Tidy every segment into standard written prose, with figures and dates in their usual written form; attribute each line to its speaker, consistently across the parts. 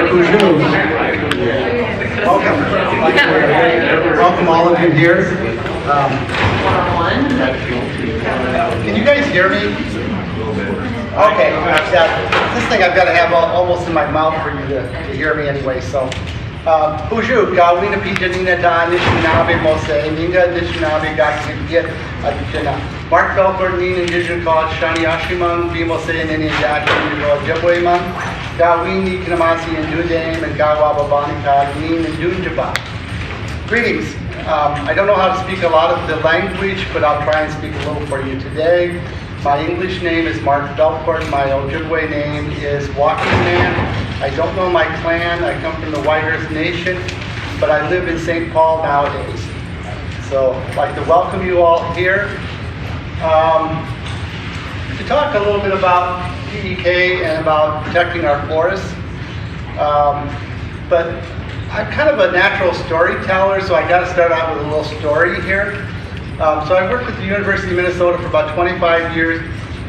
Speaker 1: Welcome. Welcome all of you here. Can you guys hear me? Okay, this thing I've got to have almost in my mouth for you to hear me anyway, so. Bonjour, Gawina Pijanina Da Nishinabe Mose, Ninga Nishinabe Gakit Adjana. Mark Bellcourt and Indigenous College, Shani Ashiman, Bimose and Indian Dachshund, Jabweman, Gawini Kinamasi and Dudame, and Gawaba Banika, Nin and Dunjaba. Greetings. I don't know how to speak a lot of the language, but I'll try and speak a little for you today. My English name is Mark Bellcourt. My Ojibwe name is Walking Man. I don't know my clan. I come from the White Earth Nation, but I live in St. Paul nowadays. So I'd like to welcome you all here. To talk a little bit about T.E.K and about protecting our forests. But I'm kind of a natural storyteller, so I got to start out with a little story here. So I worked at the University of Minnesota for about 25 years.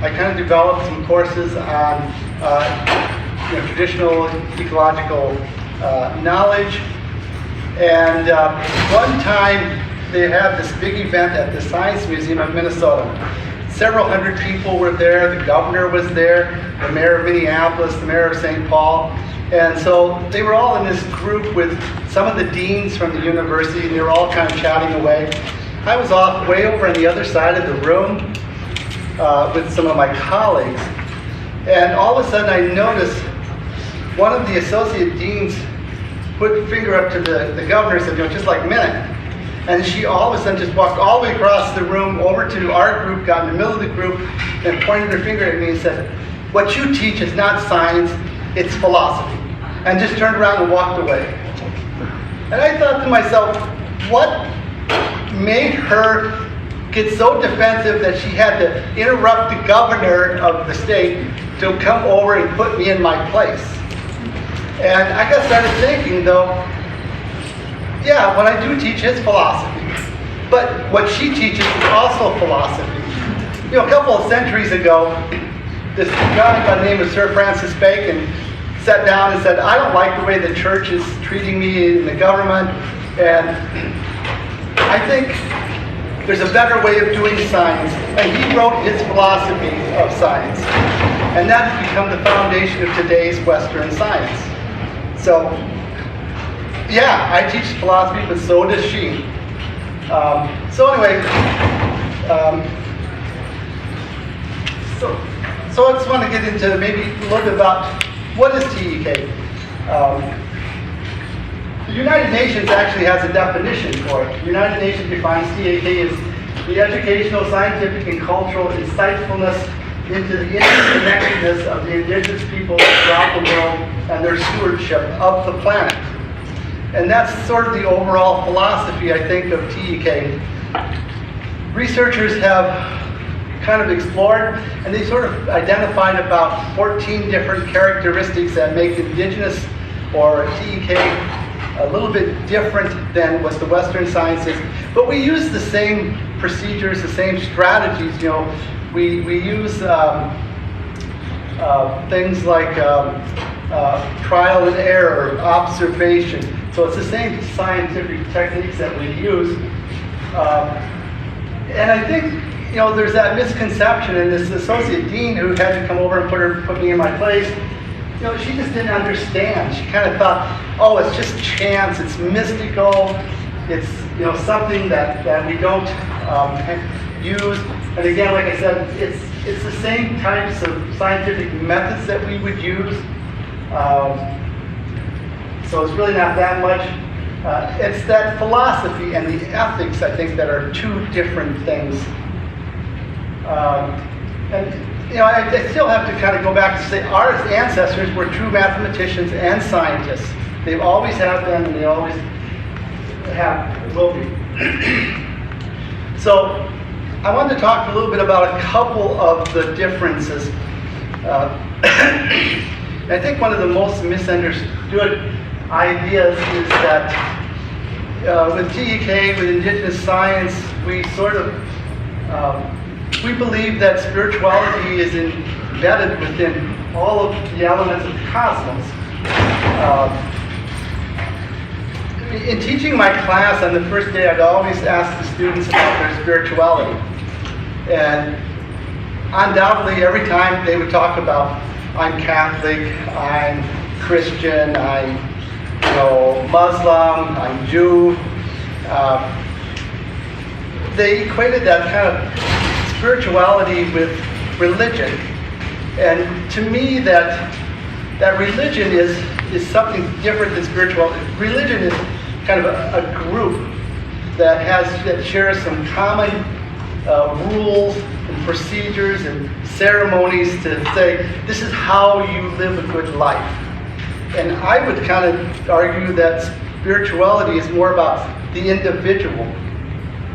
Speaker 1: I kind of developed some courses on traditional ecological knowledge. And one time they had this big event at the Science Museum of Minnesota. Several hundred people were there. The governor was there, the mayor of Minneapolis, the mayor of St. Paul. And so they were all in this group with some of the deans from the university, and they were all kind of chatting away. I was off way over on the other side of the room with some of my colleagues. And all of a sudden I noticed one of the associate deans put a finger up to the governor and said, just like a minute. And she all of a sudden just walked all the way across the room over to our group, got in the middle of the group, and pointed her finger at me and said, what you teach is not science, it's philosophy. And just turned around and walked away. And I thought to myself, what made her get so defensive that she had to interrupt the governor of the state to come over and put me in my place? And I got started thinking, though, yeah, what I do teach is philosophy. But what she teaches is also philosophy. A couple of centuries ago, this guy by the name of Sir Francis Bacon sat down and said, I don't like the way the church is treating me in the government, and I think there's a better way of doing science. And he wrote his philosophy of science. And that has become the foundation of today's Western science. So, yeah, I teach philosophy, but so does she. So anyway, so I just want to get into maybe a little bit about what is T.E.K. The United Nations actually has a definition for it. The United Nations defines T.E.K. as the educational, scientific, and cultural insightfulness into the interconnectedness of the indigenous people throughout the world and their stewardship of the planet. And that's sort of the overall philosophy, I think, of T.E.K. Researchers have kind of explored, and they sort of identified about 14 different characteristics that make indigenous or T.E.K. a little bit different than what the Western science is. But we use the same procedures, the same strategies. We use things like trial and error, observation. So it's the same scientific techniques that we use. And I think, there's that misconception, and this associate dean who had to come over and put me in my place, she just didn't understand. She kind of thought, oh, it's just chance, it's mystical, it's something that we don't use. And again, like I said, it's the same types of scientific methods that we would use. So it's really not that much. It's that philosophy and the ethics, I think, that are two different things. I still have to kind of go back to say our ancestors were true mathematicians and scientists. They've always have been, and they always will be. So I wanted to talk a little bit about a couple of the differences. I think one of the most misunderstood ideas is that with T.E.K, with indigenous science, we sort of we believe that spirituality is embedded within all of the elements of the cosmos. In teaching my class on the first day, I'd always ask the students about their spirituality. And undoubtedly, every time they would talk about, I'm Catholic, I'm Christian, I'm Muslim, I'm Jew, they equated that kind of spirituality with religion. And to me, that religion is something different than spirituality. Religion is kind of a group that shares some common rules and procedures and ceremonies to say, this is how you live a good life. And I would kind of argue that spirituality is more about the individual.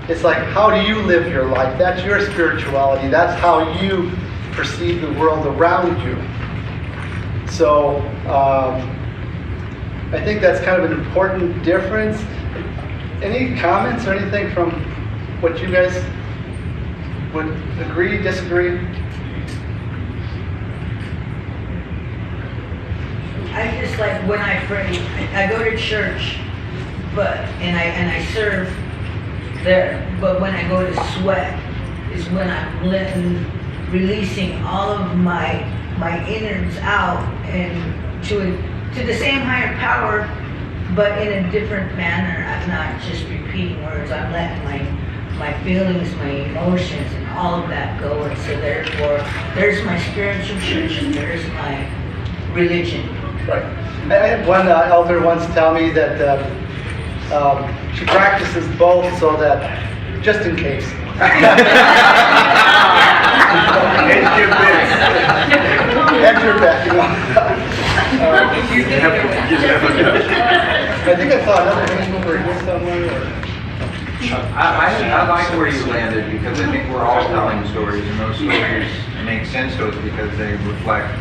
Speaker 1: It's like, how do you live your life? That's your spirituality. That's how you perceive the world around you. So I think that's kind of an important difference. Any comments or anything from what you guys would agree, disagree?
Speaker 2: I just like when I pray, I go to church, and I serve there. But when I go to sweat is when I'm releasing all of my innards out and to the same higher power, but in a different manner. I'm not just repeating words. I'm letting my feelings, my emotions, and all of that go. And so therefore, there's my spiritual church and there's my religion.
Speaker 1: Right. I had one elder once tell me that she practices both so that, just in case. Hedge your bet, I think I saw another hand over here somewhere.
Speaker 3: I like where you landed because I think we're all telling stories, and those stories make sense to us because they reflect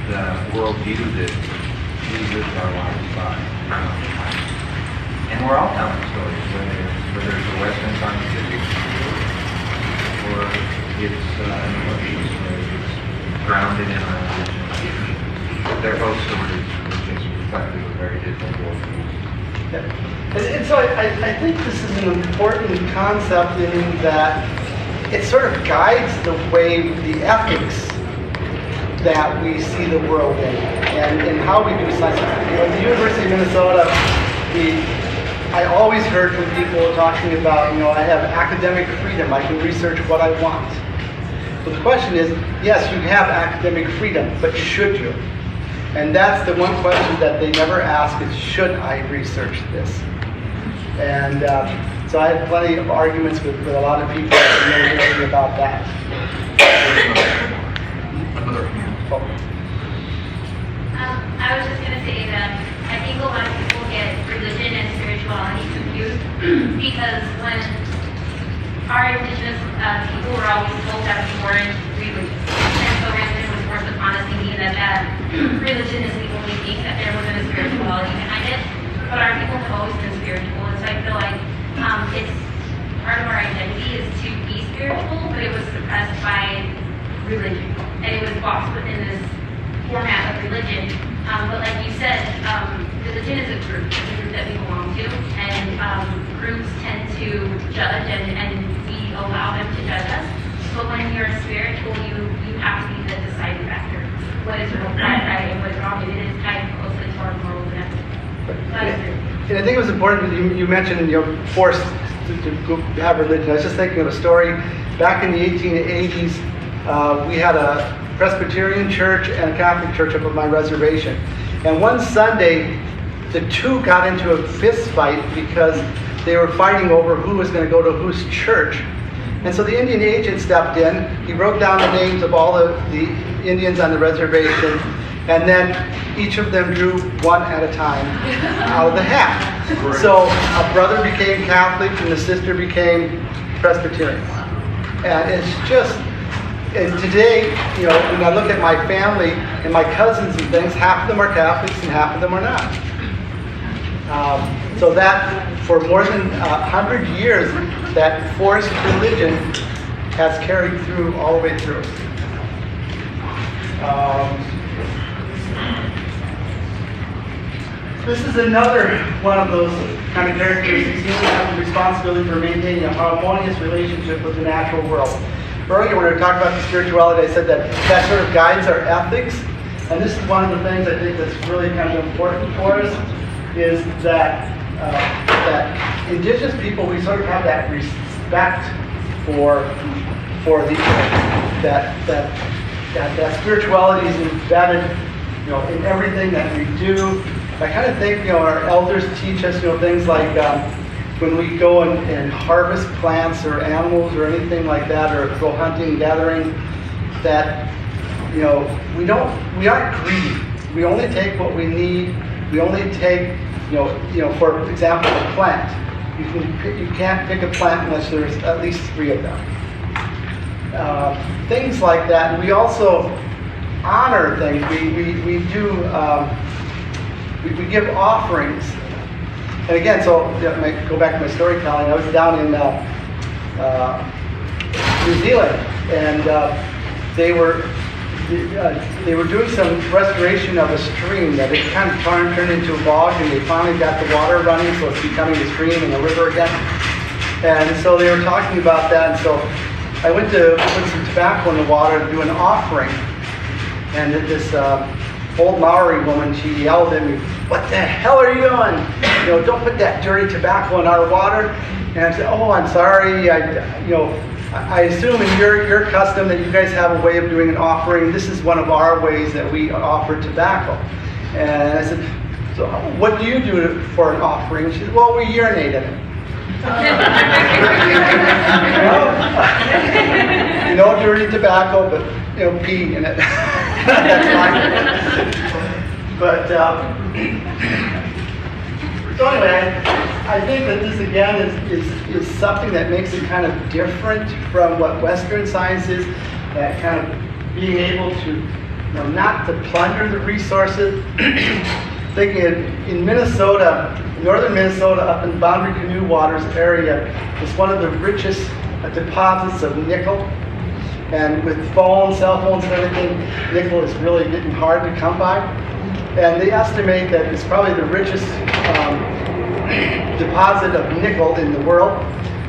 Speaker 3: the worldview that we live our lives by. And we're all telling stories, whether it's a Western scientific or it's emotions, or it's grounded in our religion. They're both stories which just reflective of very different worldviews.
Speaker 1: And so I think this is an important concept in that it sort of guides the way, the ethics that we see the world in and how we do science. At the University of Minnesota, I always heard from people talking about, I have academic freedom. I can research what I want. But the question is, yes, you have academic freedom, but should you? And that's the one question that they never ask is, should I research this? And so I had plenty of arguments with a lot of people at the university about that.
Speaker 4: I was just going to say that I think a lot of people get religion and spirituality confused because when our indigenous people were always told that we weren't religious. And so religion was forced upon us thinking that religion is the only thing, that there wasn't a spirituality behind it. But our people have always been spiritual, and so I feel like it's part of our identity is to be spiritual, but it was suppressed by religion. And it was boxed within this format of religion. But like you said, religion is a group that we belong to, and groups tend to judge, and we allow them to judge us. But when you're spiritual, you have to be the deciding factor. What is right and what is wrong, and it is tied closely to our morals and ethics. So I agree.
Speaker 1: And I think it was important that you mentioned forced to have religion. I was just thinking of a story. Back in the 1880s, we had a Presbyterian church and a Catholic church up on my reservation. And one Sunday, the two got into a fist fight because they were fighting over who was going to go to whose church. And so the Indian agent stepped in. He wrote down the names of all the Indians on the reservation, and then each of them drew one at a time out of the hat. So a brother became Catholic and the sister became Presbyterian. And it's just, and today, when I look at my family and my cousins and things, half of them are Catholics and half of them are not. So that, for more than 100 years, that forced religion has carried through all the way through. this is another one of those kind of characteristics. Humans have the responsibility for maintaining a harmonious relationship with the natural world. Earlier, when we were talking about the spirituality, I said that that sort of guides our ethics. And this is one of the things I think that's really kind of important for us, is that that indigenous people, we sort of have that respect for the that spirituality is embedded, in everything that we do. I kind of think, our elders teach us, things like when we go and harvest plants or animals or anything like that, or go hunting, gathering, that, we aren't greedy. We only take what we need. We only take, for example, a plant. You can't pick a plant unless there's at least 3 of them. Things like that. And we also honor things. We do, we give offerings. And again, so I go back to my storytelling. I was down in New Zealand, and they were doing some restoration of a stream that had kind of turned into a bog, and they finally got the water running, so it's becoming a stream and a river again. And so they were talking about that, and so I went to put some tobacco in the water to do an offering. And this old Maori woman, she yelled at me, "What the hell are you doing? Don't put that dirty tobacco in our water." And I said, "Oh, I'm sorry. I assume in your custom that you guys have a way of doing an offering. This is one of our ways that we offer tobacco." And I said, "So what do you do for an offering?" She said, "Well, we urinate in it." No dirty tobacco, but pee in it. That's fine. But so anyway, I think that this again is something that makes it kind of different from what Western science is. That kind of being able to, not to plunder the resources. Thinking in Minnesota, northern Minnesota, up in Boundary Canoe Waters area, is one of the richest deposits of nickel. And with phones, cell phones and everything, nickel is really getting hard to come by. And they estimate that it's probably the richest deposit of nickel in the world.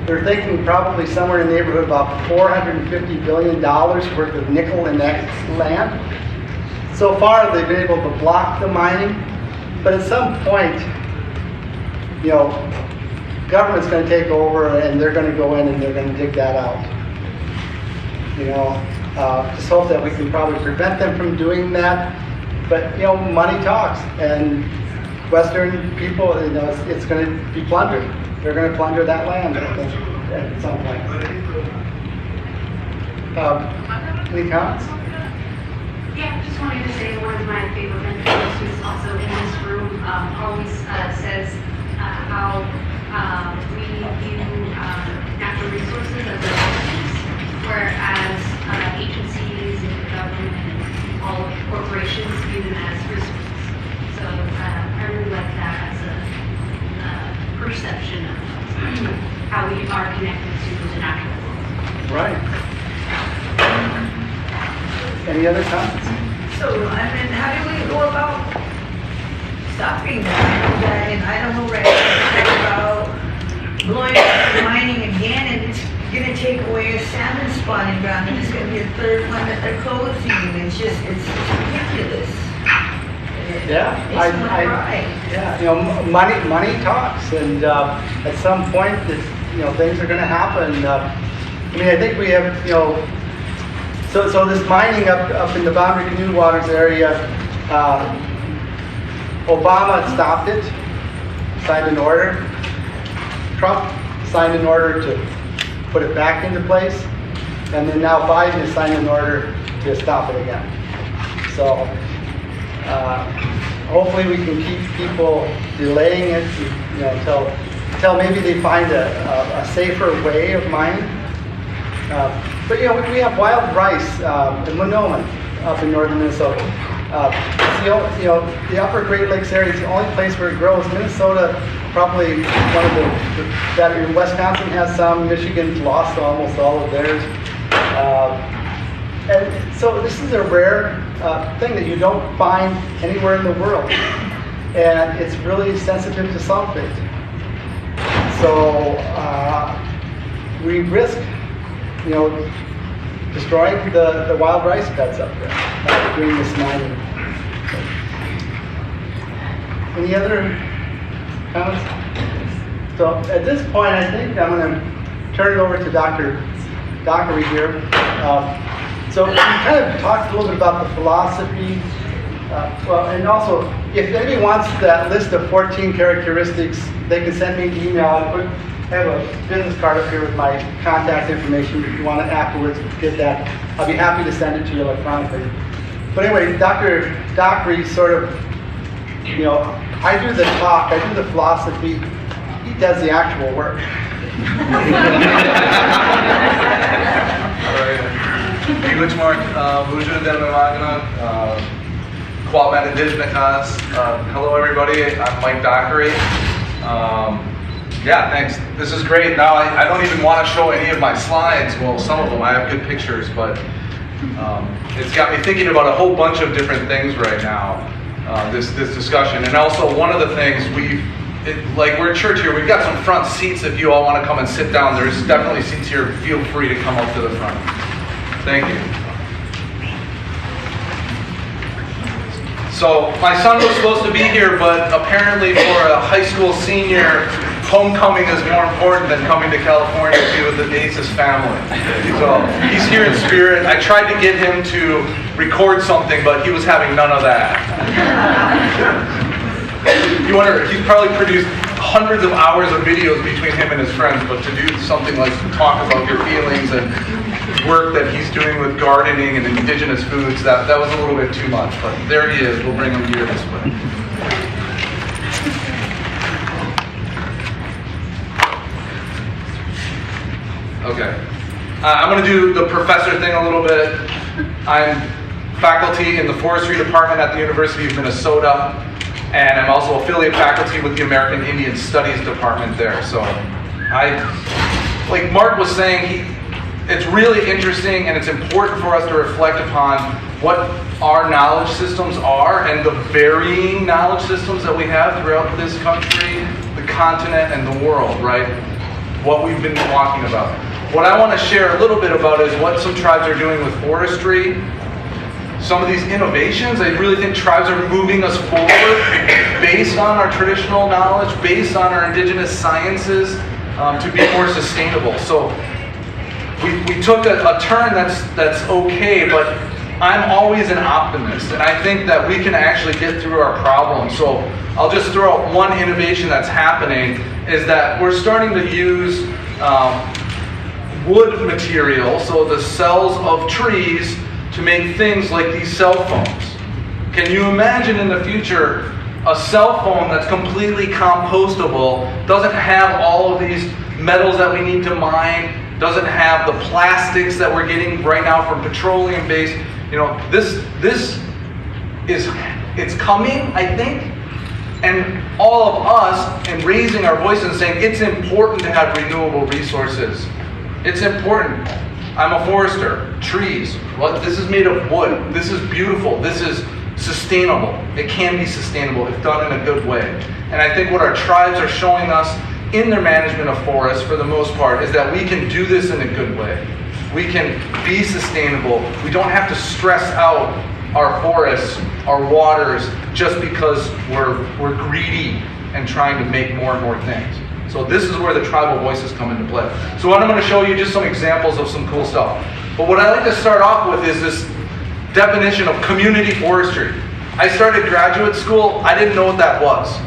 Speaker 1: They're thinking probably somewhere in the neighborhood of about $450 billion worth of nickel in that land. So far, they've been able to block the mining. But at some point, government's going to take over and they're going to go in and they're going to dig that out. Just hope that we can probably prevent them from doing that. But, money talks. And Western people, it's going to be plundered. They're going to plunder that land, I think, at some point. Any comments?
Speaker 5: Yeah, just wanted to say one of my favorite mentors who's also in this room always says how we view natural resources as resources, whereas agencies and the government and all corporations view them as resources. So I really like that as a perception of how we are connected to the natural world.
Speaker 1: Right. Any other comments?
Speaker 2: So, how do we go about stopping that? And I don't know, right, about blowing up the mining again, and it's going to take away a salmon spawning ground, and it's going to be a third one that they're closing. It's ridiculous.
Speaker 1: Yeah,
Speaker 2: It's not right.
Speaker 1: Yeah, money talks, and at some point, things are going to happen. I think we have, So this mining up in the Boundary Canoe Waters area, Obama stopped it, signed an order. Trump signed an order to put it back into place, and then now Biden has signed an order to stop it again. So hopefully we can keep people delaying it, until maybe they find a safer way of mining. But we have wild rice in Winona up in northern Minnesota. The upper Great Lakes area is the only place where it grows. Minnesota, probably one of the better. Wisconsin has some. Michigan's lost almost all of theirs. And so this is a rare thing that you don't find anywhere in the world. and it's really sensitive to sulfate. So we risk, destroying the wild rice beds up there by doing this mining. Any other comments? So at this point, I think I'm going to turn it over to Dr. Dockry here. So we kind of talked a little bit about the philosophy. And also, if anybody wants that list of 14 characteristics, they can send me an email. I have a business card up here with my contact information. If you want to afterwards get that, I'll be happy to send it to you electronically. But anyway, Dr. Dockry sort of, I do the talk, I do the philosophy, he does the actual work.
Speaker 6: English Mark, Bonjour de Waewaenen, Qualman Indigenous. Hello everybody, I'm Maec Dockry. Yeah, thanks. This is great. Now I don't even want to show any of my slides. Well, some of them, I have good pictures, but it's got me thinking about a whole bunch of different things right now, this discussion. And also one of the things like we're at church here, we've got some front seats if you all want to come and sit down. There's definitely seats here. Feel free to come up to the front. Thank you. So my son was supposed to be here, but apparently for a high school senior, homecoming is more important than coming to California to be with the AISES family. So he's here in spirit. I tried to get him to record something, but he was having none of that. You wonder, he's probably produced hundreds of hours of videos between him and his friends, but to do something like talk about your feelings and work that he's doing with gardening and indigenous foods, that was a little bit too much, but there he is. We'll bring him here this way. Okay. I'm going to do the professor thing a little bit. I'm faculty in the forestry department at the University of Minnesota, and I'm also affiliate faculty with the American Indian Studies department there. So like Mark was saying, it's really interesting and it's important for us to reflect upon what our knowledge systems are and the varying knowledge systems that we have throughout this country, the continent, and the world, right? What we've been talking about. What I want to share a little bit about is what some tribes are doing with forestry. Some of these innovations, I really think tribes are moving us forward based on our traditional knowledge, based on our indigenous sciences, to be more sustainable. So we took a turn that's okay, but I'm always an optimist, and I think that we can actually get through our problems. So I'll just throw out one innovation that's happening, is that we're starting to use wood material, so the cells of trees, to make things like these cell phones. Can you imagine in the future a cell phone that's completely compostable, doesn't have all of these metals that we need to mine, doesn't have the plastics that we're getting right now from petroleum-based? It's coming, I think. And all of us, in raising our voices and saying it's important to have renewable resources. It's important. I'm a forester. Trees. Well, this is made of wood. This is beautiful. This is sustainable. It can be sustainable if done in a good way. And I think what our tribes are showing us in their management of forests, for the most part, is that we can do this in a good way. We can be sustainable. We don't have to stress out our forests, our waters, just because we're greedy and trying to make more and more things. So this is where the tribal voices come into play. So what I'm going to show you just some examples of some cool stuff. But what I like to start off with is this definition of community forestry. I started graduate school, I didn't know what that was.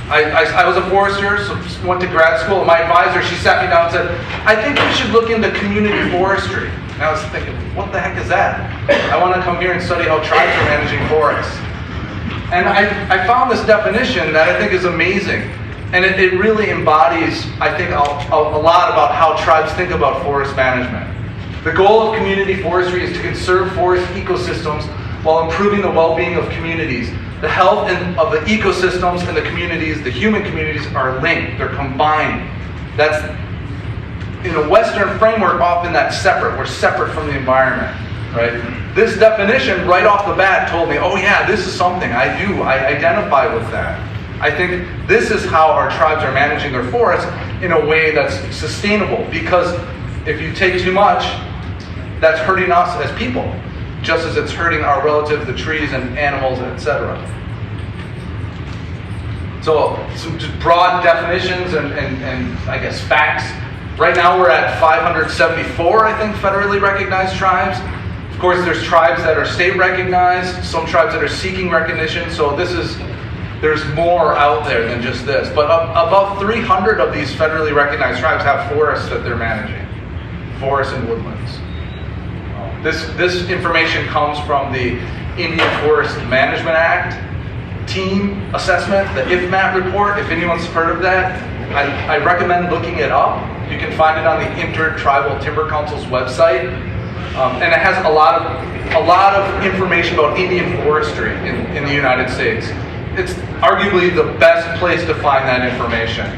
Speaker 6: I was a forester, so went to grad school, and my advisor, she sat me down and said, I think we should look into community forestry. And I was thinking, what the heck is that? I want to come here and study how tribes are managing forests. And I found this definition that I think is amazing. And it really embodies, I think, a lot about how tribes think about forest management. The goal of community forestry is to conserve forest ecosystems while improving the well-being of communities. The health of the ecosystems and the communities, the human communities, are linked. They're combined. That's, in a Western framework, often that's separate. We're separate from the environment. right? This definition right off the bat told me, oh yeah, this is something I identify with that. I think this is how our tribes are managing their forests in a way that's sustainable, because if you take too much, that's hurting us as people, just as it's hurting our relatives, the trees and animals, etc. So some just broad definitions and I guess facts. Right now we're at 574, I think, federally recognized tribes. Of course, there's tribes that are state recognized, some tribes that are seeking recognition, so there's more out there than just this. But about 300 of these federally recognized tribes have forests that they're managing, forests and woodlands. This information comes from the Indian Forest Management Act team assessment, the IFMAT report. If anyone's heard of that, I recommend looking it up. You can find it on the Intertribal Timber Council's website, and it has a lot of information about Indian forestry in the United States. It's arguably the best place to find that information.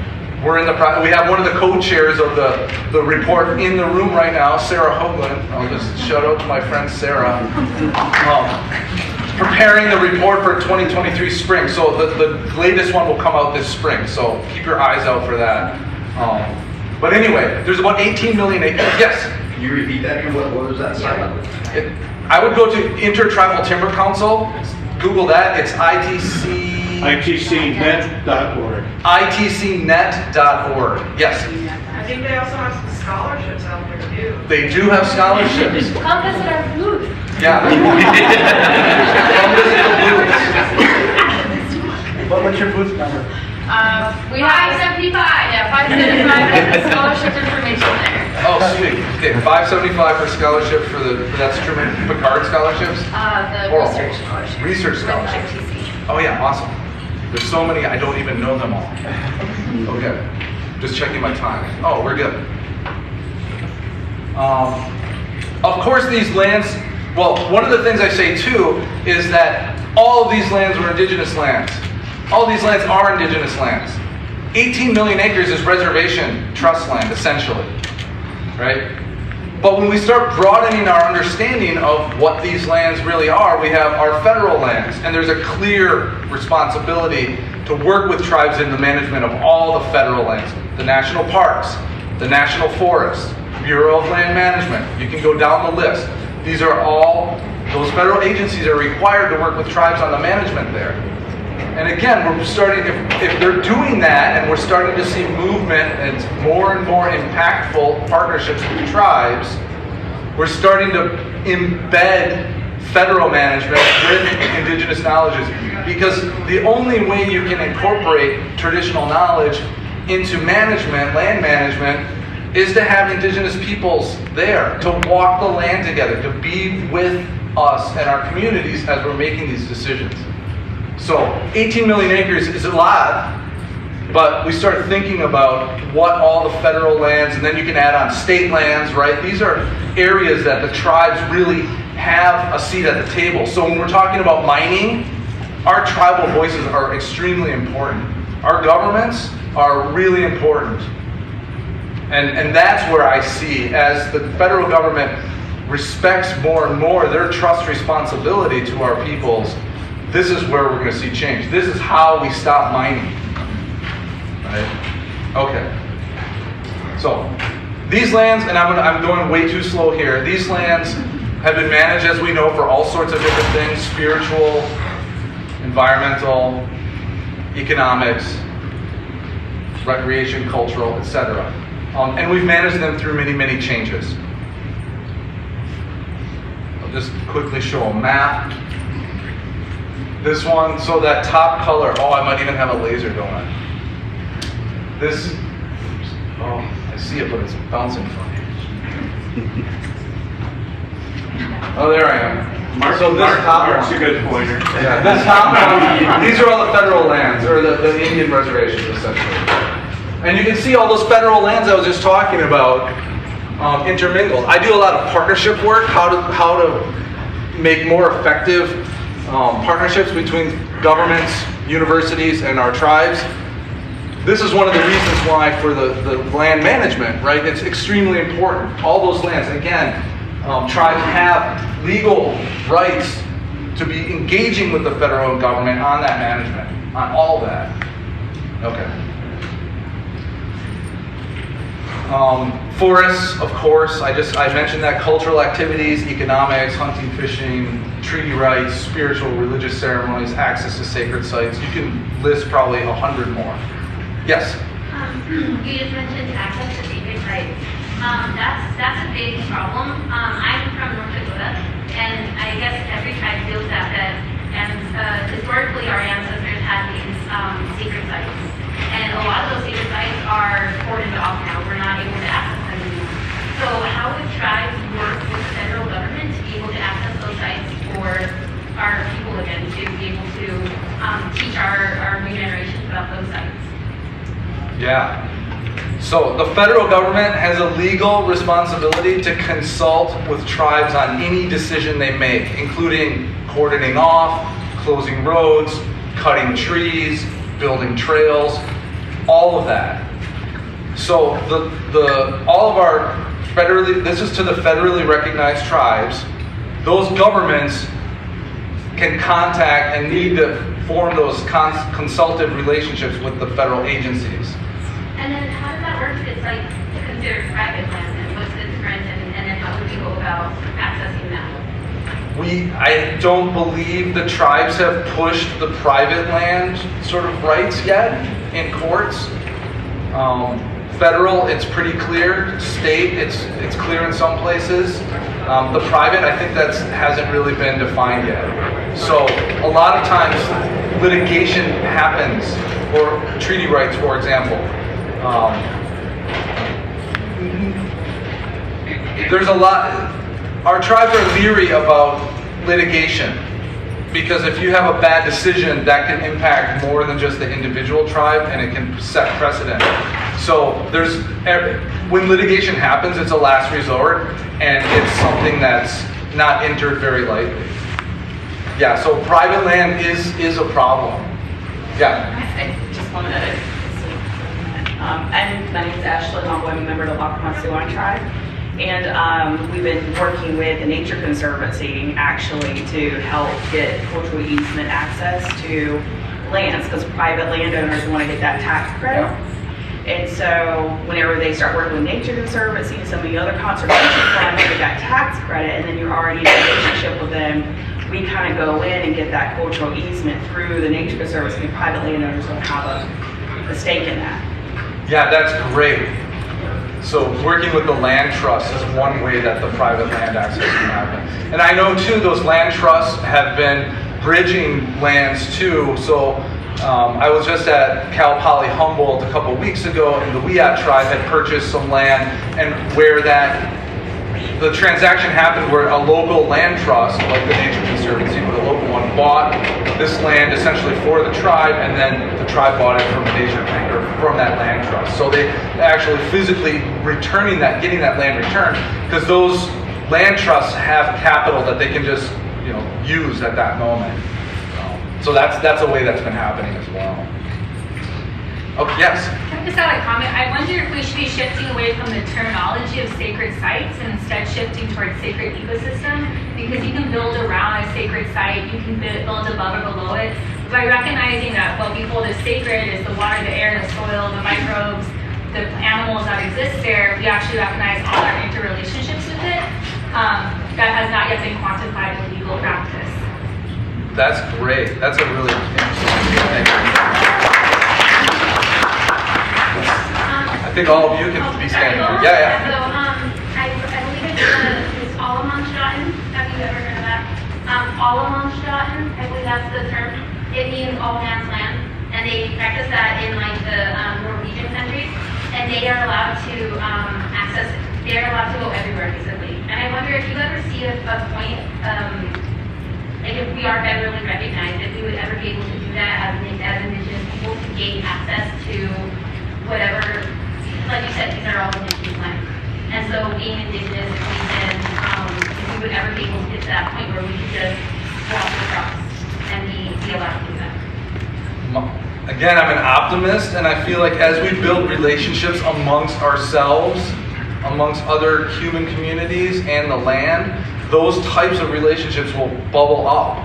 Speaker 6: We have one of the co-chairs of the report in the room right now, Sarah Hoagland. I'll just shout out to my friend Sarah. Preparing the report for 2023 spring. So the latest one will come out this spring. So keep your eyes out for that. But anyway, there's about 18 million acres. Yes?
Speaker 7: Can you repeat that again? What was that site?
Speaker 6: I would go to Intertribal Timber Council. Google that. It's
Speaker 8: ITCnet.org.
Speaker 6: ITCnet.org. Yes.
Speaker 9: I think they also have some scholarships out there too.
Speaker 6: They do have scholarships.
Speaker 4: Come visit our booth.
Speaker 6: Yeah. Come visit the booths.
Speaker 1: What's your booth number?
Speaker 4: We have 575. Yeah, 575 scholarship information there.
Speaker 6: Oh, sweet. Okay, 575 for scholarship that's Truman Picard scholarships?
Speaker 4: The
Speaker 6: Or
Speaker 4: research scholarship.
Speaker 6: research
Speaker 4: with
Speaker 6: scholarships.
Speaker 4: ITC.
Speaker 6: Oh yeah, awesome. There's so many, I don't even know them all. Okay, just checking my time. Oh, we're good. Of course these lands, well, one of the things I say too is that all of these lands were indigenous lands. All of these lands are indigenous lands. 18 million acres is reservation trust land, essentially, right? But when we start broadening our understanding of what these lands really are, we have our federal lands, and there's a clear responsibility to work with tribes in the management of all the federal lands, the national parks, the national forests, Bureau of Land Management. You can go down the list. These are all, those federal agencies are required to work with tribes on the management there. And again, we're starting, if they're doing that and we're starting to see movement and more impactful partnerships with tribes, we're starting to embed federal management with indigenous knowledges. Because the only way you can incorporate traditional knowledge into management, land management, is to have indigenous peoples there, to walk the land together, to be with us and our communities as we're making these decisions. So 18 million acres is a lot, but we start thinking about what all the federal lands, and then you can add on state lands, right? These are areas that the tribes really have a seat at the table. So when we're talking about mining, our tribal voices are extremely important. Our governments are really important. And that's where I see, as the federal government respects more and more their trust responsibility to our peoples, this is where we're going to see change. This is how we stop mining. Right? Okay. So, these lands, and I'm going way too slow here, these lands have been managed, as we know, for all sorts of different things: spiritual, environmental, economics, recreation, cultural, etc. And we've managed them through many changes. I'll just quickly show a map. This one, so that top color, oh, I might even have a laser going. This, oh, I see it, but it's bouncing funny. Oh, there I am.
Speaker 8: Mark's a good pointer.
Speaker 6: Yeah, this top one, these are all the federal lands, or the Indian reservations, essentially. And you can see all those federal lands I was just talking about intermingled. I do a lot of partnership work, how to make more effective partnerships between governments, universities, and our tribes. This is one of the reasons why for the land management, right? It's extremely important. All those lands, again, Tribes have legal rights to be engaging with the federal government on that management, on all that. Okay. Forests, of course, I mentioned that. Cultural activities, economics, hunting, fishing, treaty rights, spiritual, religious ceremonies, access to sacred sites. You can list probably 100 more. Yes?
Speaker 4: You just mentioned access to sacred sites. That's a big problem. I'm from North Dakota, and I guess every tribe feels that. And historically, our ancestors had these sacred sites. And a lot of those sacred sites are cordoned off now. We're not able to access them anymore. So how would tribes work with the federal government to be able to access those sites for our people again, to be able to teach our new generations about those sites?
Speaker 6: Yeah. So the federal government has a legal responsibility to consult with tribes on any decision they make, including cordoning off, closing roads, cutting trees, building trails, all of that. So all of our this is to the federally recognized tribes. Those governments can contact and need to form those consultative relationships with the federal agencies.
Speaker 4: And then how does that work if it's like considered private land, and what's the difference, and then how would we go about accessing that?
Speaker 6: I don't believe the tribes have pushed the private land sort of rights yet in courts. Federal, it's pretty clear. State, it's clear in some places. The private, I think that hasn't really been defined yet. So a lot of times litigation happens, or treaty rights, for example. There's a lot. Our tribes are leery about litigation because if you have a bad decision, that can impact more than just the individual tribe, and it can set precedent. So when litigation happens, it's a last resort, and it's something that's not entered very lightly. Yeah, so private land is a problem. Yeah.
Speaker 10: I just wanted to, my name is Ashley, I'm a member of the Maec tribe, and we've been working with the Nature Conservancy actually to help get cultural easement access to lands, because private landowners want to get that tax credit.
Speaker 6: Yeah.
Speaker 10: And so whenever they start working with Nature Conservancy and some of the other conservation plans to get that tax credit, and then you're already in a relationship with them, we kind of go in and get that cultural easement through the Nature Conservancy. Private landowners don't have a stake in that.
Speaker 6: Yeah, that's great. So working with the land trust is one way that the private land access can happen. And I know too, those land trusts have been bridging lands too. So I was just at Cal Poly Humboldt a couple weeks ago, and the Wiat tribe had purchased some land, and where the transaction happened where a local land trust, like the Nature Conservancy, but a local one, bought this land essentially for the tribe, and then the tribe bought it from the nature bank or from that land trust. So they actually physically getting that land returned, because those land trusts have capital that they can just use at that moment. So that's a way that's been happening as well. Okay, yes.
Speaker 11: Can I just add a comment? I wonder if we should be shifting away from the terminology of sacred sites and instead shifting towards sacred ecosystem, because you can build around a sacred site, you can build above or below it. By recognizing that what we hold as sacred is the water, the air, the soil, the microbes, the animals that exist there, we actually recognize all our interrelationships with it. That has not yet been quantified in legal practice.
Speaker 6: That's great. That's a really interesting thing. I think all of you can be standing here. Yeah.
Speaker 4: So, I believe it's Allemannschatten. Have you ever heard of that? Allemannschatten, I believe that's the term. It means all man's land, and they practice that in like the Norwegian countries, and they are allowed to access it. They are allowed to go everywhere, basically. And I wonder if you ever see a point, like if we are federally recognized, if we would ever be able to do that as indigenous people to gain access to whatever, like you said, these are all indigenous lands. And so being indigenous, if we would ever be able to get to that point where we could just walk across and be allowed to do that.
Speaker 6: Again, I'm an optimist, and I feel like as we build relationships amongst ourselves, amongst other human communities and the land, those types of relationships will bubble up,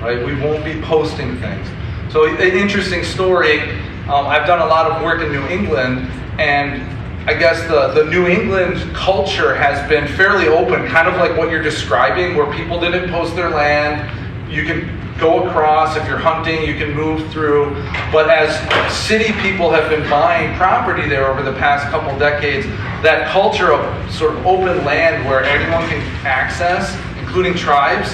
Speaker 6: right? We won't be posting things. So an interesting story, I've done a lot of work in New England, and I guess the New England culture has been fairly open, kind of like what you're describing, where people didn't post their land. You can go across, if you're hunting, you can move through. But as city people have been buying property there over the past couple decades, that culture of sort of open land where everyone can access, including tribes,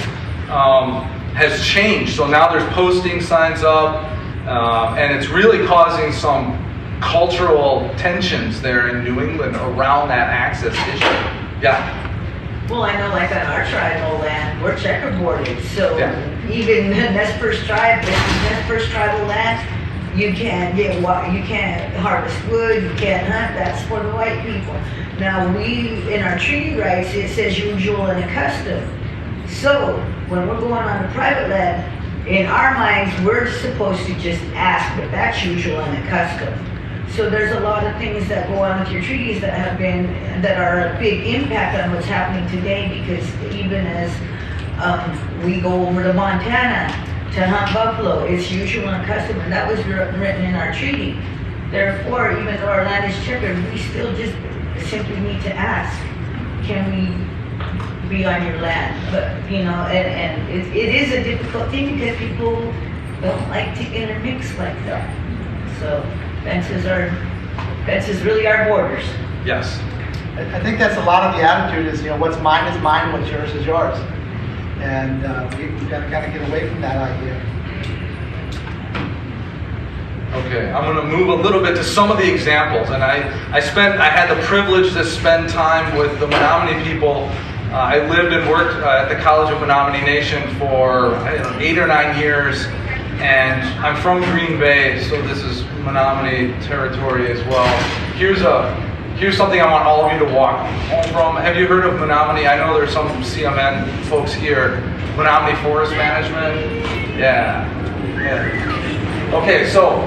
Speaker 6: has changed. So now there's posting signs up, and it's really causing some cultural tensions there in New England around that access issue. Yeah.
Speaker 2: Well, I know like on our tribal land, we're checkerboarded, so
Speaker 6: Yeah.
Speaker 2: even Nez Perce tribe, this is Nez Perce tribal land, you can't you can't harvest wood, you can't hunt, that's for the white people. Now in our treaty rights, it says usual and accustomed. So when we're going on the private land, in our minds, we're supposed to just ask, but that's usual and accustomed. So there's a lot of things that go on with your treaties that are a big impact on what's happening today, because even as we go over to Montana to hunt buffalo, it's usual and custom, and that was written in our treaty. Therefore, even though our land is checkered, we still just simply need to ask, can we be on your land? But, and it is a difficult thing because people don't like to intermix like that. So fences really are borders.
Speaker 6: Yes.
Speaker 1: I think that's a lot of the attitude is, what's mine is mine, what's yours is yours. And we've got to kind of get away from that idea.
Speaker 6: Okay, I'm going to move a little bit to some of the examples. And I had the privilege to spend time with the Menominee people. I lived and worked at the College of Menominee Nation for 8 or 9 years. And I'm from Green Bay, so this is Menominee territory as well. Here's something I want all of you to walk home from. Have you heard of Menominee? I know there's some CMN folks here. Menominee Forest Management? Yeah. Okay, so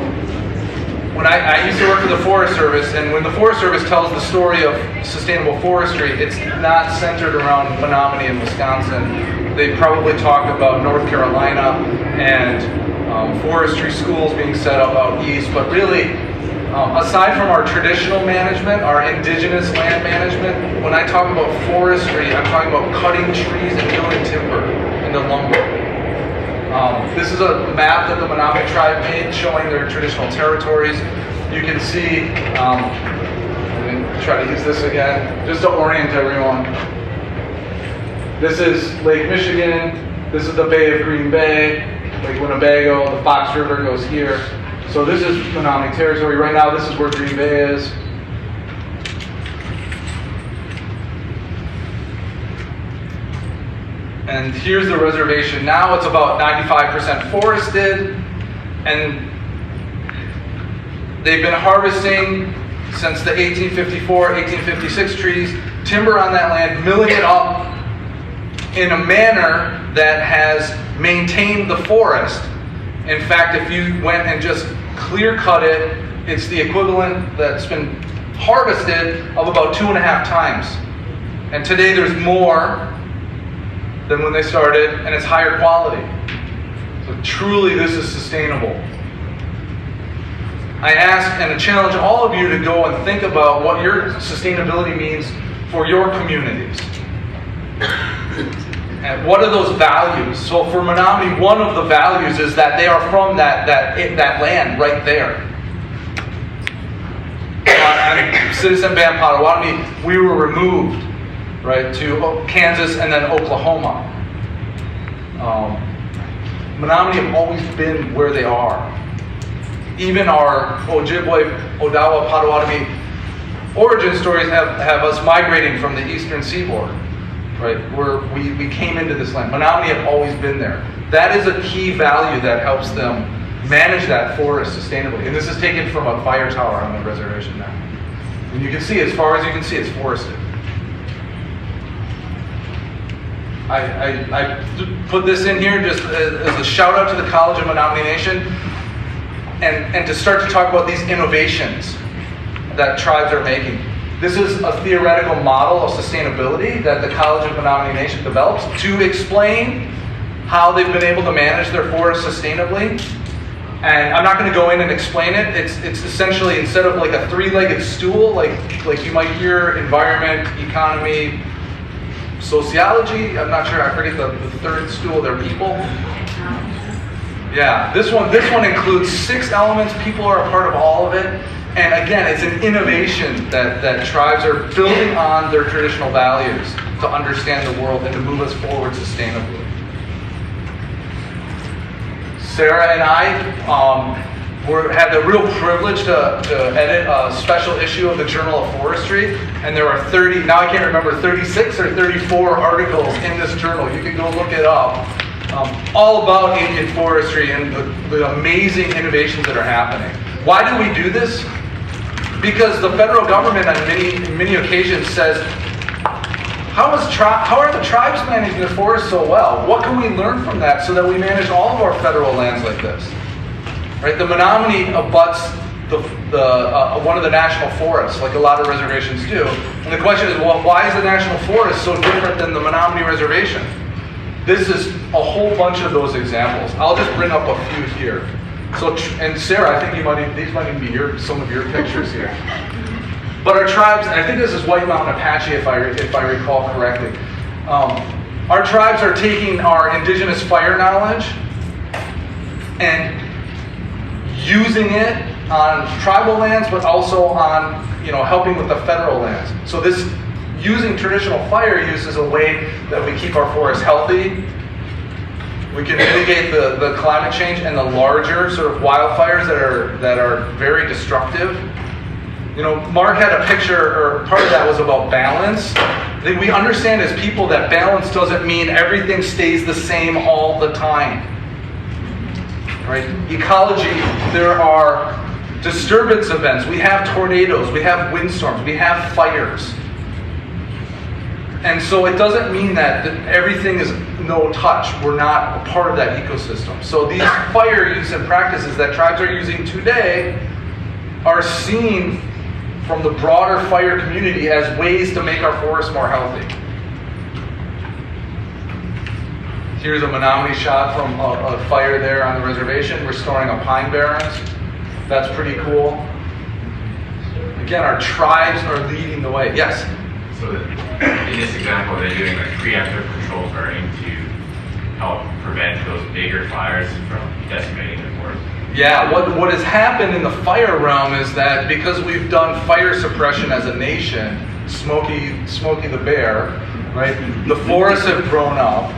Speaker 6: when I used to work for the Forest Service, and when the Forest Service tells the story of sustainable forestry, it's not centered around Menominee and Wisconsin. They probably talk about North Carolina and forestry schools being set up out east, but really, aside from our traditional management, our indigenous land management, when I talk about forestry, I'm talking about cutting trees and milling timber into lumber. This is a map that the Menominee tribe made showing their traditional territories. You can see, I'm going to try to use this again, just to orient everyone. This is Lake Michigan, this is the Bay of Green Bay, Lake Winnebago, the Fox River goes here. So this is Menominee territory. Right now, this is where Green Bay is. And here's the reservation. Now it's about 95% forested, and they've been harvesting since the 1854, 1856 trees, timber on that land, milling it up in a manner that has maintained the forest. In fact, if you went and just clear cut it, it's the equivalent that's been harvested of about 2.5 times. And today there's more than when they started, and it's higher quality. So truly this is sustainable. I ask and I challenge all of you to go and think about what your sustainability means for your communities. And what are those values? So for Menominee, one of the values is that they are from that land right there. I'm Citizen Band Potawatomi, we were removed, right, to Kansas and then Oklahoma. Menominee have always been where they are. Even our Ojibwe, Odawa, Potawatomi origin stories have us migrating from the eastern seaboard. Right, we came into this land. Menominee have always been there. That is a key value that helps them manage that forest sustainably. And this is taken from a fire tower on the reservation now. And you can see, as far as you can see, it's forested. I put this in here just as a shout out to the College of Menominee Nation, and to start to talk about these innovations that tribes are making. This is a theoretical model of sustainability that the College of Menominee Nation develops to explain how they've been able to manage their forests sustainably. And I'm not going to go in and explain it. It's essentially, instead of like a three-legged stool, like you might hear, environment, economy, sociology. I'm not sure. I forget the third stool. They're people. Yeah, this one includes 6 elements. People are a part of all of it. And again, it's an innovation that tribes are building on their traditional values to understand the world and to move us forward sustainably. Sarah and I had the real privilege to edit a special issue of the Journal of Forestry, and there are 36 or 34 articles in this journal. You can go look it up. All about Indian forestry and the amazing innovations that are happening. Why do we do this? Because the federal government on many occasions says, how are the tribes managing their forests so well? What can we learn from that so that we manage all of our federal lands like this? Right? The Menominee abuts one of the national forests, like a lot of reservations do. And the question is, well, why is the national forest so different than the Menominee reservation? This is a whole bunch of those examples. I'll just bring up a few here. So, and Sarah, I think these might even be some of your pictures here. But our tribes, and I think this is White Mountain Apache, if I recall correctly. Our tribes are taking our indigenous fire knowledge and using it on tribal lands, but also on helping with the federal lands. So this using traditional fire use is a way that we keep our forests healthy. We can mitigate the climate change and the larger sort of wildfires that are very destructive. Mark had a picture, or part of that was about balance. I think we understand as people that balance doesn't mean everything stays the same all the time. Right? Ecology, there are disturbance events. We have tornadoes, we have windstorms, we have fires. And so it doesn't mean that everything is no touch. We're not a part of that ecosystem. So these fire use and practices that tribes are using today are seen from the broader fire community as ways to make our forests more healthy. Here's a Menominee shot from a fire there on the reservation, restoring a pine barrens. That's pretty cool. Again, our tribes are leading the way. Yes?
Speaker 12: So in this example, they're doing like preemptive control burning to help prevent those bigger fires from decimating the forest.
Speaker 6: Yeah, what has happened in the fire realm is that because we've done fire suppression as a nation, Smokey the Bear, right? The forests have grown up,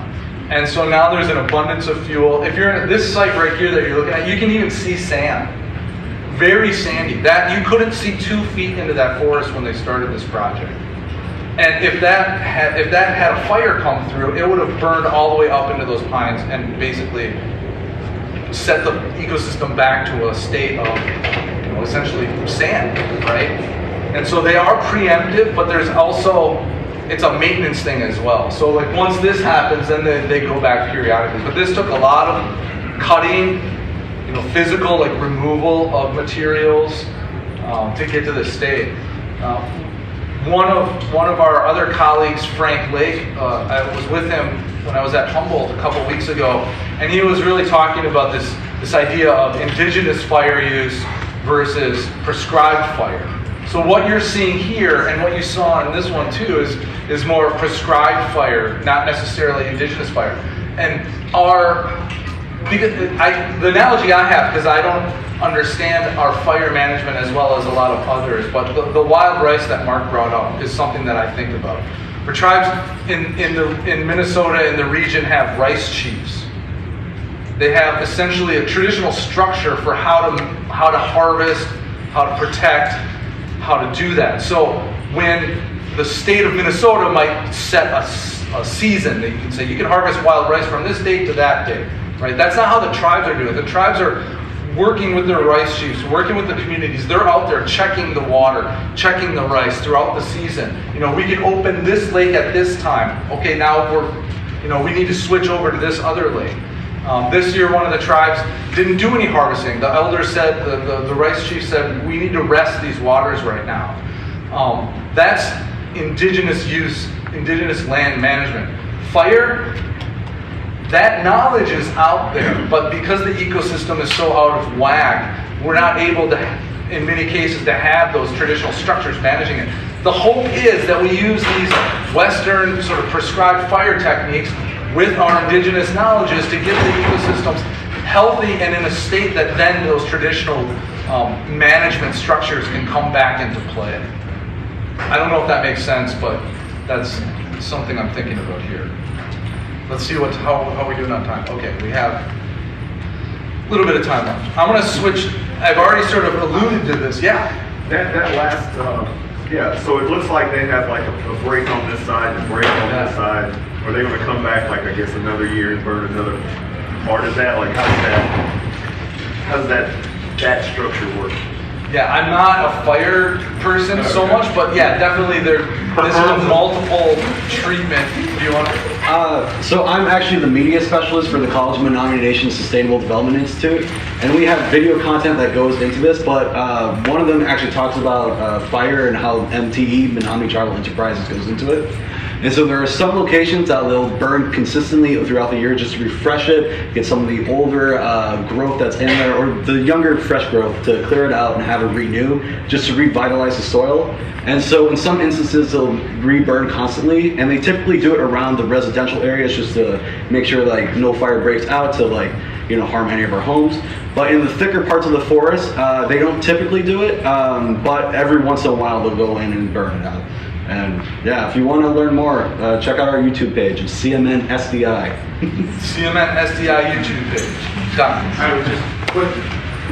Speaker 6: and so now there's an abundance of fuel. If you're at this site right here that you're looking at, you can even see sand. Very sandy. That you couldn't see 2 feet into that forest when they started this project. And if that had a fire come through, it would have burned all the way up into those pines and basically set the ecosystem back to a state of, essentially sand, right? And so they are preemptive, but there's also, it's a maintenance thing as well. So like once this happens, then they go back periodically. But this took a lot of cutting, physical like removal of materials to get to this state. One of our other colleagues, Frank Lake, I was with him when I was at Humboldt a couple weeks ago, and he was really talking about this idea of indigenous fire use versus prescribed fire. So what you're seeing here, and what you saw in this one too, is more prescribed fire, not necessarily indigenous fire. And the analogy I have, because I don't understand our fire management as well as a lot of others, but the wild rice that Mark brought up is something that I think about. For tribes in Minnesota, in the region, have rice chiefs. They have essentially a traditional structure for how to harvest, how to protect, how to do that. So when the state of Minnesota might set a season that you can say you can harvest wild rice from this date to that date, right? That's not how the tribes are doing it. The tribes are working with their rice chiefs, working with the communities. They're out there checking the water, checking the rice throughout the season. We can open this lake at this time. Okay, now we need to switch over to this other lake. This year, one of the tribes didn't do any harvesting. The elder said, the rice chief said, we need to rest these waters right now. That's indigenous use, indigenous land management. Fire, that knowledge is out there, but because the ecosystem is so out of whack, we're not able to, in many cases, to have those traditional structures managing it. The hope is that we use these Western sort of prescribed fire techniques with our indigenous knowledges to get the ecosystems healthy and in a state that then those traditional management structures can come back into play. I don't know if that makes sense, but that's something I'm thinking about here. Let's see how we doing on time. Okay, we have a little bit of time left. I'm going to switch. I've already sort of alluded to this. Yeah.
Speaker 7: That last, so it looks like they have like a break on this side and a break on this side. Are they going to come back, like, I guess, another year and burn another part of that? Like, how does that structure work?
Speaker 6: Yeah, I'm not a fire person so much, but yeah, definitely this is a multiple treatment. Do you want to?
Speaker 13: So I'm actually the media specialist for the College of Menominee Nation Sustainable Development Institute, and we have video content that goes into this, but one of them actually talks about fire and how MTE, Menominee Tribal Enterprises, goes into it. And so there are some locations that they'll burn consistently throughout the year just to refresh it, get some of the older growth that's in there, or the younger fresh growth, to clear it out and have it renew, just to revitalize the soil. And so in some instances they'll reburn constantly, and they typically do it around the residential areas just to make sure like no fire breaks out to harm any of our homes. But in the thicker parts of the forest, they don't typically do it, but every once in a while they'll go in and burn it out. And yeah, if you want to learn more, check out our YouTube page. It's CMN SDI.
Speaker 6: CMN SDI YouTube page. Done.
Speaker 8: I would just put,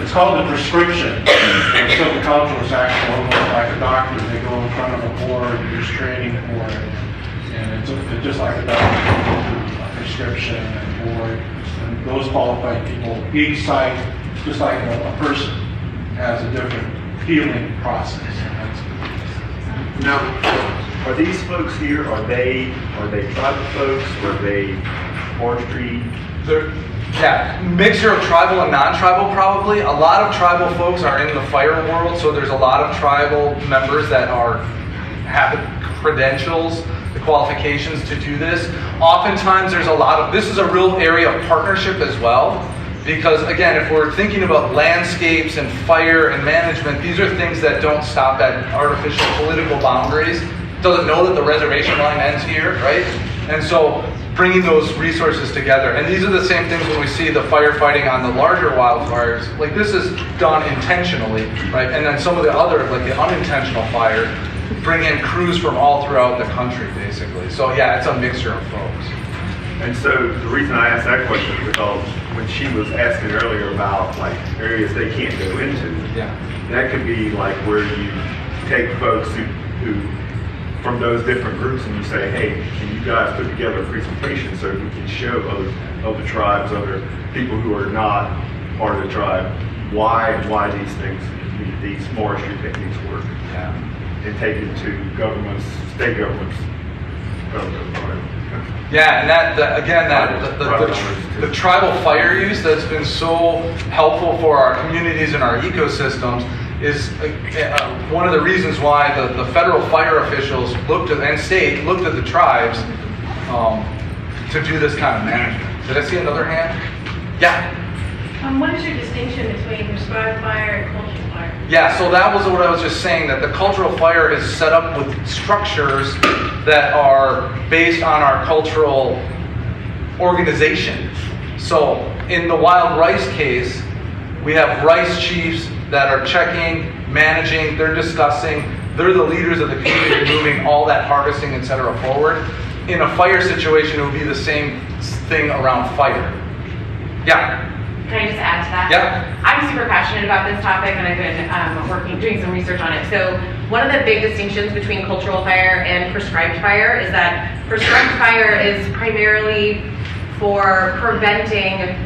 Speaker 8: it's called a prescription. And silviculture is actually almost like a doctor. They go in front of a board, there's training for it. And it's just like a doctor, a prescription and board. And those qualified people, each site, just like a person, has a different healing process.
Speaker 7: Now, are these folks here, are they tribal folks, are they forestry?
Speaker 6: Mixture of tribal and non-tribal probably. A lot of tribal folks are in the fire world, so there's a lot of tribal members that have the credentials, the qualifications to do this. Oftentimes there's this is a real area of partnership as well. Because again, if we're thinking about landscapes and fire and management, these are things that don't stop at artificial political boundaries. It doesn't know that the reservation line ends here, right? And so bringing those resources together. And these are the same things when we see the firefighting on the larger wildfires. Like this is done intentionally, right? And then some of the other, like the unintentional fire, bring in crews from all throughout the country, basically. So yeah, it's a mixture of folks.
Speaker 7: And so the reason I asked that question is because when she was asking earlier about like areas they can't go into, that could be like where you take folks who from those different groups and you say, hey, can you guys put together a presentation so we can show other tribes, other people who are not part of the tribe, why these things, these forestry techniques work, and take it to governments, state governments,
Speaker 6: Yeah, and the tribal fire use that's been so helpful for our communities and our ecosystems is one of the reasons why the federal fire officials and state looked at the tribes to do this kind of management. Did I see another hand? Yeah.
Speaker 9: What is your distinction between prescribed fire and cultural fire?
Speaker 6: Yeah, so that was what I was just saying, that the cultural fire is set up with structures that are based on our cultural organization. So in the wild rice case, we have rice chiefs that are checking, managing, they're discussing, they're the leaders of the community moving all that harvesting, etc. forward. In a fire situation, it would be the same thing around fire. Yeah.
Speaker 14: Can I just add to that?
Speaker 6: Yeah.
Speaker 14: I'm super passionate about this topic, and I've been doing some research on it. So one of the big distinctions between cultural fire and prescribed fire is that prescribed fire is primarily for preventing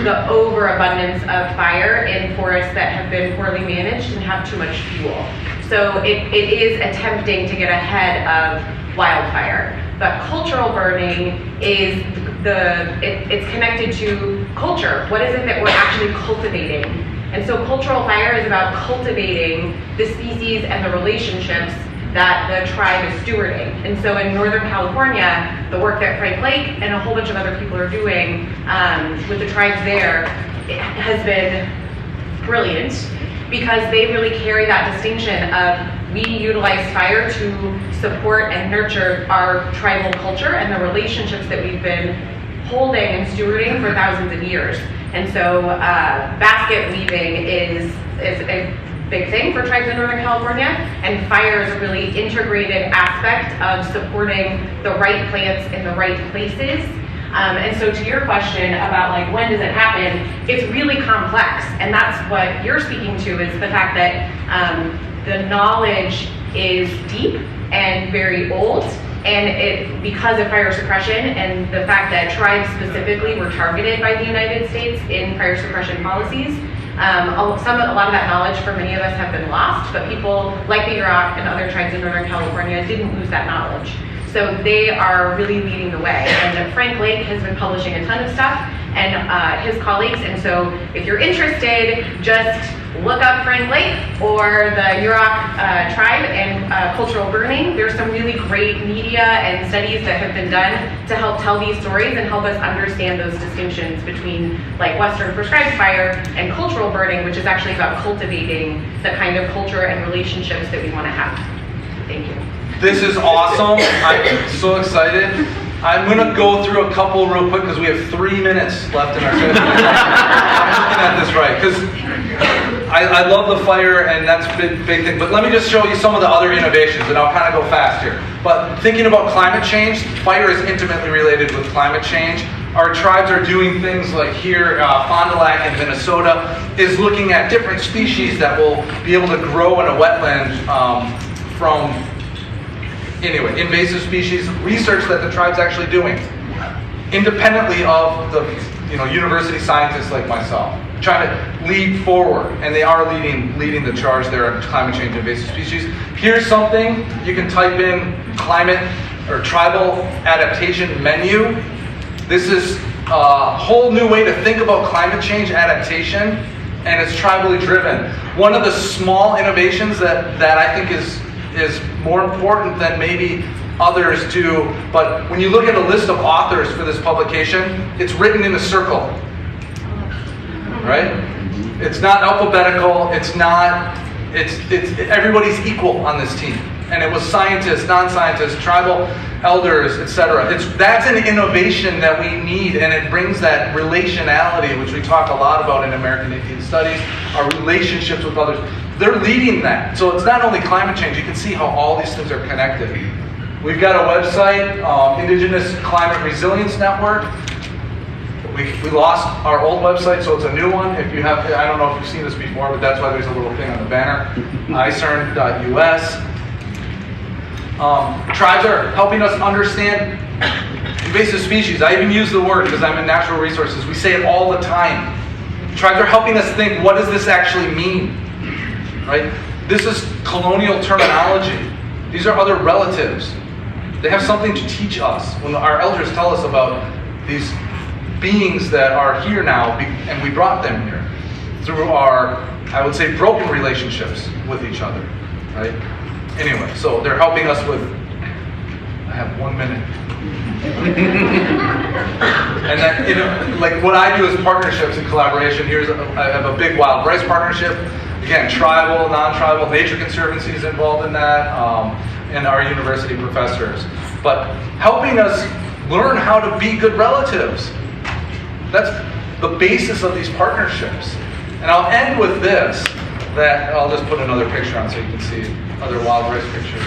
Speaker 14: the overabundance of fire in forests that have been poorly managed and have too much fuel. So it is attempting to get ahead of wildfire. But cultural burning is it's connected to culture. What is it that we're actually cultivating? And so cultural fire is about cultivating the species and the relationships that the tribe is stewarding. And so in Northern California, the work that Frank Lake and a whole bunch of other people are doing with the tribes there has been brilliant, because they really carry that distinction of we utilize fire to support and nurture our tribal culture and the relationships that we've been holding and stewarding for thousands of years. And so basket weaving is a big thing for tribes in Northern California, and fire is a really integrated aspect of supporting the right plants in the right places. And so to your question about like when does it happen, it's really complex, and that's what you're speaking to, is the fact that the knowledge is deep and very old, and it, because of fire suppression and the fact that tribes specifically were targeted by the United States in fire suppression policies, a lot of that knowledge for many of us have been lost, but people like the Yurok and other tribes in Northern California didn't lose that knowledge. So they are really leading the way. And Frank Lake has been publishing a ton of stuff, and his colleagues. And so if you're interested, just look up Frank Lake or the Yurok tribe and cultural burning. There's some really great media and studies that have been done to help tell these stories and help us understand those distinctions between like Western prescribed fire and cultural burning, which is actually about cultivating the kind of culture and relationships that we want to have. Thank you.
Speaker 6: This is awesome. I'm so excited. I'm going to go through a couple real quick because we have 3 minutes left in our session. I'm looking at this right because I love the fire, and that's a big thing. But let me just show you some of the other innovations, and I'll kind of go fast here. But thinking about climate change, fire is intimately related with climate change. Our tribes are doing things like here, Fond du Lac in Minnesota is looking at different species that will be able to grow in a wetland from invasive species, research that the tribe's actually doing, independently of the university scientists like myself, trying to lead forward, and they are leading the charge there on climate change invasive species. Here's something you can type in: climate or tribal adaptation menu. This is a whole new way to think about climate change adaptation, and it's tribally driven. One of the small innovations that I think is more important than maybe others do, but when you look at a list of authors for this publication, it's written in a circle, right? It's not alphabetical, it's everybody's equal on this team. And it was scientists, non-scientists, tribal elders, etc. That's an innovation that we need, and it brings that relationality, which we talk a lot about in American Indian Studies, our relationships with others. They're leading that. So it's not only climate change, you can see how all these things are connected. We've got a website, Indigenous Climate Resilience Network. We lost our old website, so it's a new one. If you have, I don't know if you've seen this before, but that's why there's a little thing on the banner, AISES.us. Tribes are helping us understand invasive species. I even use the word because I'm in natural resources. We say it all the time. Tribes are helping us think, what does this actually mean? Right? This is colonial terminology. These are other relatives. They have something to teach us. When our elders tell us about these beings that are here now, and we brought them here through our, I would say, broken relationships with each other, right? Anyway, so they're helping us with, I have 1 minute. And that, like what I do is partnerships and collaboration. I have a big wild rice partnership. Again, tribal, non-tribal, Nature Conservancy is involved in that, and our university professors. But helping us learn how to be good relatives. That's the basis of these partnerships. And I'll end with this, that I'll just put another picture on so you can see other wild rice pictures.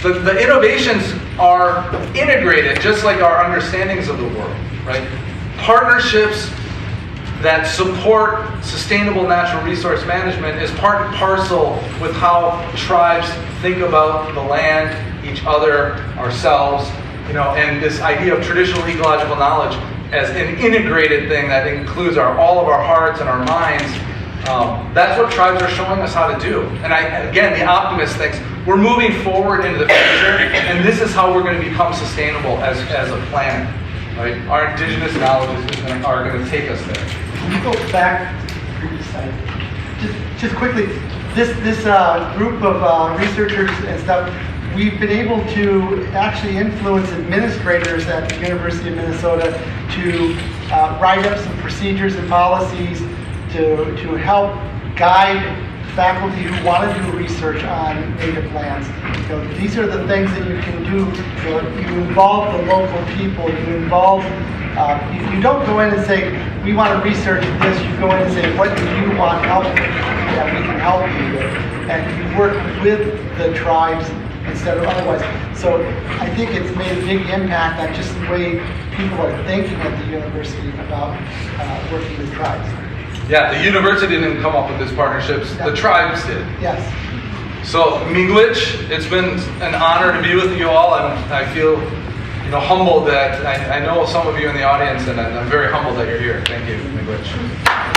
Speaker 6: The innovations are integrated, just like our understandings of the world, right? Partnerships that support sustainable natural resource management is part and parcel with how tribes think about the land, each other, ourselves, and this idea of traditional ecological knowledge as an integrated thing that includes all of our hearts and our minds. That's what tribes are showing us how to do. And again, the optimist thinks we're moving forward into the future, and this is how we're going to become sustainable as a planet. Right? Our indigenous knowledges are going to take us there.
Speaker 1: Can you go back to the previous slide? just quickly, this group of researchers and stuff, we've been able to actually influence administrators at the University of Minnesota to write up some procedures and policies to help guide faculty who want to do research on native lands. These are the things that you can do. You involve the local people. You involve. You don't go in and say, we want to research this. You go in and say, what do you want help with that we can help you with? And you work with the tribes instead of otherwise. So I think it's made a big impact on just the way people are thinking at the university about working with tribes.
Speaker 6: Yeah, the university didn't come up with these partnerships, the tribes did.
Speaker 1: Yes.
Speaker 6: So, Miigwech, it's been an honor to be with you all. I feel, humbled that I know some of you in the audience, and I'm very humbled that you're here. Thank you, Miigwech.